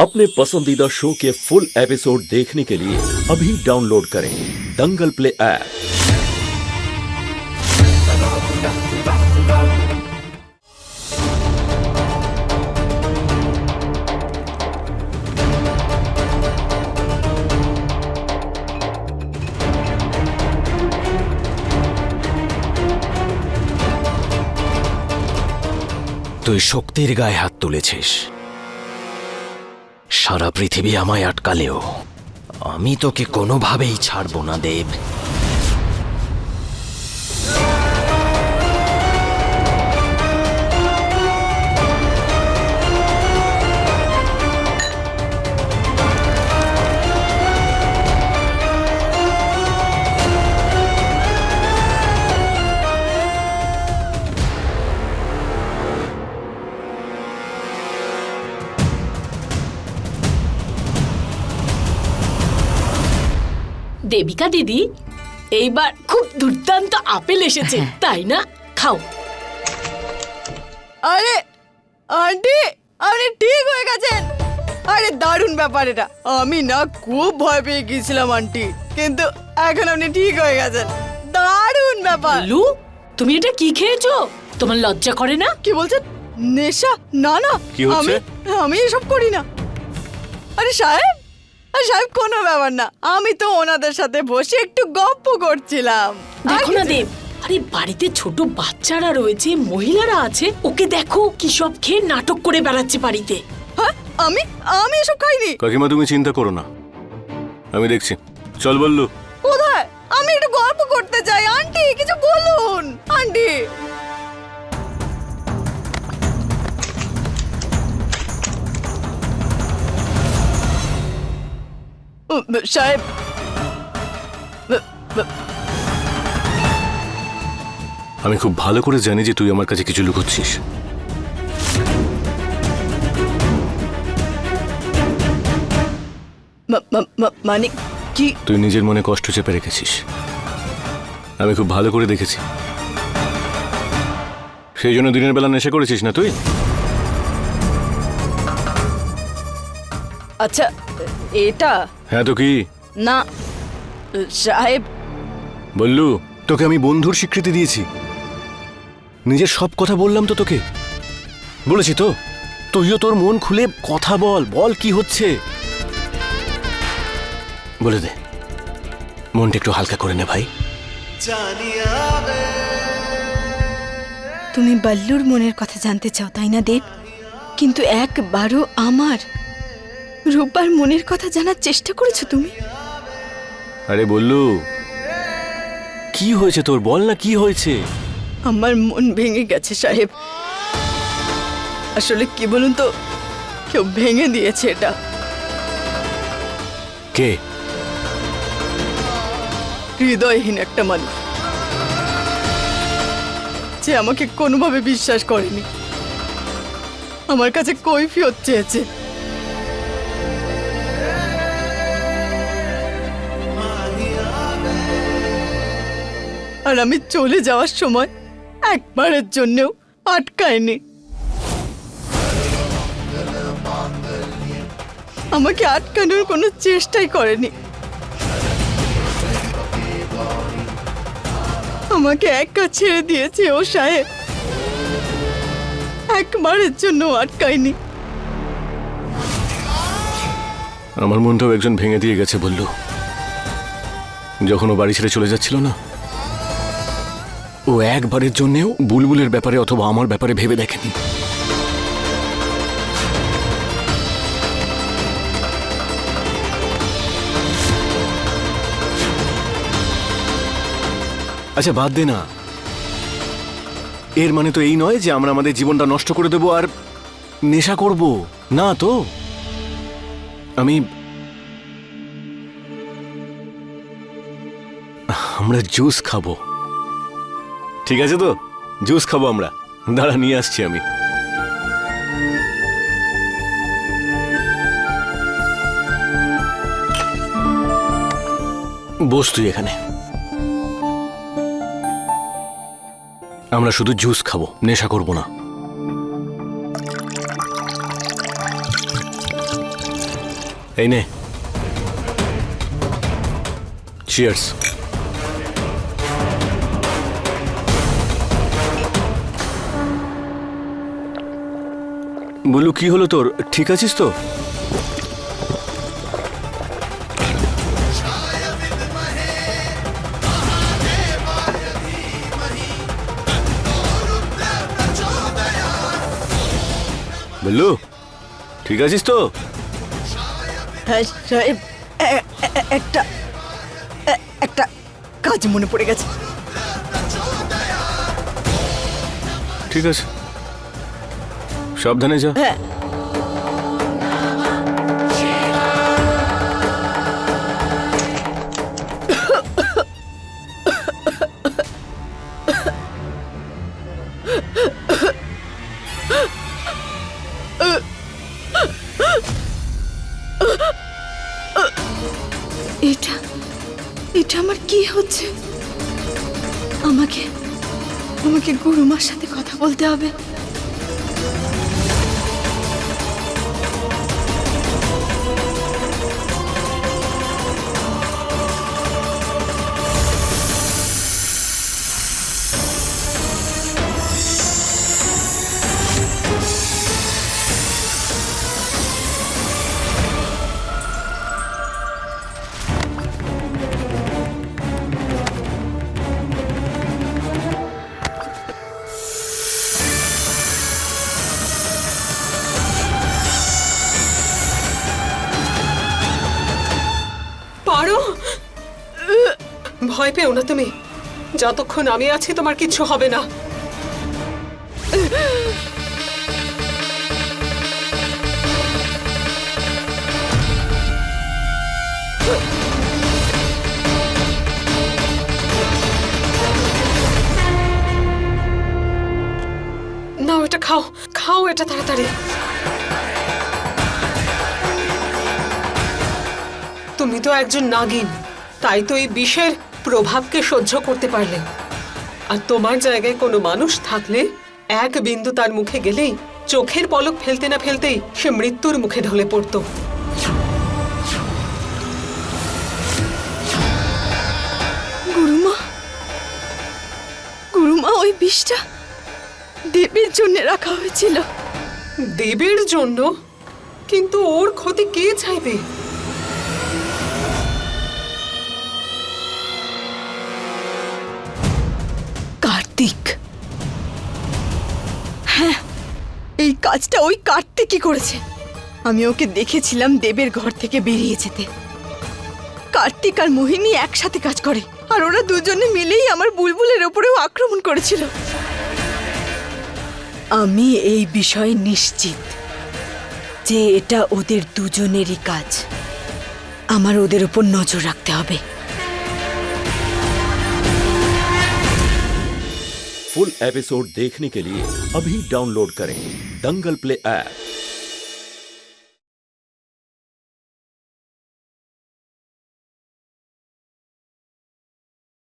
अपने पसंदीदा शो के फुल एपिसोड देखने के लिए अभी डाउनलोड करें दंगल प्ले ऐप। তুই শক্তির গায়ে হাত তুলেছিস। সারা পৃথিবী আমায় আটকালেও আমি তোকে কোনোভাবেই ছাড়ব না দেব। দেবিকা দিদি, এইবার খুব দুর্দান্ত আপেল এসেছে, তাই না? খাও। আরে আন্টি, আপনি ঠিক হয়ে গেছেন। আরে দারুণ ব্যাপার এটা। আমি না খুব ভয় পেয়ে গিয়েছিলাম আন্টি, কিন্তু এখন আপনি ঠিক হয়ে গেছেন। দারুণ ব্যাপার। লু, তুমি এটা কি খেয়েছো? তোমার লজ্জা করে না? কি বলছেন? নেশা? না না, কি হচ্ছে? আমি এসব করি না। আরে সাহেব, সাহেব কোনো ব্যাপার না। আমি তো ওনাদের সাথে বসে একটু গপ্প করছিলাম। দেখো না দেব, আরে বাড়িতে ছোট বাচ্চারা রয়েছে, মহিলারা আছে, ওকে দেখো কি সব খেয়ে নাটক করে বেড়াচ্ছে বাড়িতে। হ্যাঁ, আমি আমি এসব খাইনি। কাকিমা তুমি চিন্তা করো না, আমি দেখছি। চল বললু। কোথায়? আমি একটু গল্প করতে চাই। আন্টি কিছু বলুন। আন্টি সাহেব, আমি খুব ভালো করে জানি যে তুই আমার কাছে কিছু লুকোচ্ছিস। মানে কি? তুই নিজের মনে কষ্ট চেপে রেখেছিস, আমি খুব ভালো করে দেখেছি। সেই জন্য দিনের বেলা নেশা করেছিস না তুই? আচ্ছা এটা হ্যাঁ তো কি? না সাহেব, বললু, তোকে আমি বন্ধুর স্বীকৃতি দিয়েছি, নিজের সব কথা বললাম তো তোকে। বলেছি তো, তুইও তোর মন খুলে কথা বল, বল কি হচ্ছে বলে দে। মনটা একটু হালকা করে নে ভাই। তুমি বল্লুর মনের কথা জানতে চাও, তাই না দেব? কিন্তু একবারও আমার রূপার মনের কথা জানার চেষ্টা করেছো তুমি? আরে বললু, কি হয়েছে তোর? বল না কি হয়েছে। আমার মন ভেঙে গেছে সাহেব। আসলে কি বলুন তো, কেউ ভেঙে দিয়েছে এটা। কে? হৃদয়হীন একটা মানুষ, যে আমাকে কোনোভাবে বিশ্বাস করেনি, আমার কাছে কৈফিয়ত চেয়েছে। আর আমি চলে যাওয়ার সময় একবারের জন্যও আটকায়নি। আমাকে আটকানোর কোনো চেষ্টাই করেনি। আমাকে একা ছেড়ে দিয়েছে ও সাহেব, একবারের জন্য আটকায়নি। আমার মনটাও একজন ভেঙে দিয়ে গেছে বললু। যখন ও বাড়ি ছেড়ে চলে যাচ্ছিল না, ও একবারের জন্যেও বুলবুলের ব্যাপারে অথবা আমার ব্যাপারে ভেবে দেখেনি। আচ্ছা বাদ দে না, এর মানে তো এই নয় যে আমরা আমাদের জীবনটা নষ্ট করে দেবো আর নেশা করব না তো। আমরা জুস খাবো, ঠিক আছে তো? জুস খাবো আমরা। দাঁড়া, নিয়ে আসছি আমি। বস তুই এখানে। আমরা শুধু জুস খাবো, নেশা করব না। এই নে, চিয়ার্স। বলু, কি হলো তোর? ঠিক আছিস তো? বলু, ঠিক আছিস তো? হ্যাঁ সাহেব, একটা একটা কাজ মনে পড়ে গেছে। ঠিক আছে, সাবধানে যা। হ্যাঁ। এটা এটা আমার কি হচ্ছে? আমাকে আমাকে গুরুমার সাথে কথা বলতে হবে। পারো, ভয় পেও না তুমি। যতক্ষণ আমি আছি তোমার কিচ্ছু হবে না। নাও, এটা খাও, খাও এটা তাড়াতাড়ি। তুমি তো একজন নাগিন, তাই তো এই বিষের প্রভাবকে সহ্য করতে পারলে। আর তোমার জায়গায় কোনো মানুষ থাকলে এক বিন্দু তার মুখে গেলেই চোখের পলক ফেলতে না ফেলতেই সে মৃত্যুর মুখে ঢলে পড়তো। গুরুমা, গুরুমা, ওই বিষটা দেবীর জন্য রাখা হয়েছিল। দেবের জন্য? কিন্তু ওর ক্ষতি কে চাইবে? কার্তিক। হ্যাঁ, এই কাজটা ওই কার্তিকই করেছে। আমি ওকে দেখেছিলাম দেবের ঘর থেকে বেরিয়ে যেতে। কার্তিক আর মোহিনী একসাথে কাজ করে, আর ওরা দুজনে মিলেই আমার বুলবুলের ওপরেও আক্রমণ করেছিল। আমি এই বিষয়ে নিশ্চিত যে এটা ওদের দুজনেরই কাজ। আমার ওদের উপর নজর রাখতে হবে। फुल एपिसोड देखने के लिए अभी डाउनलोड करें दंगल प्ले ऐप।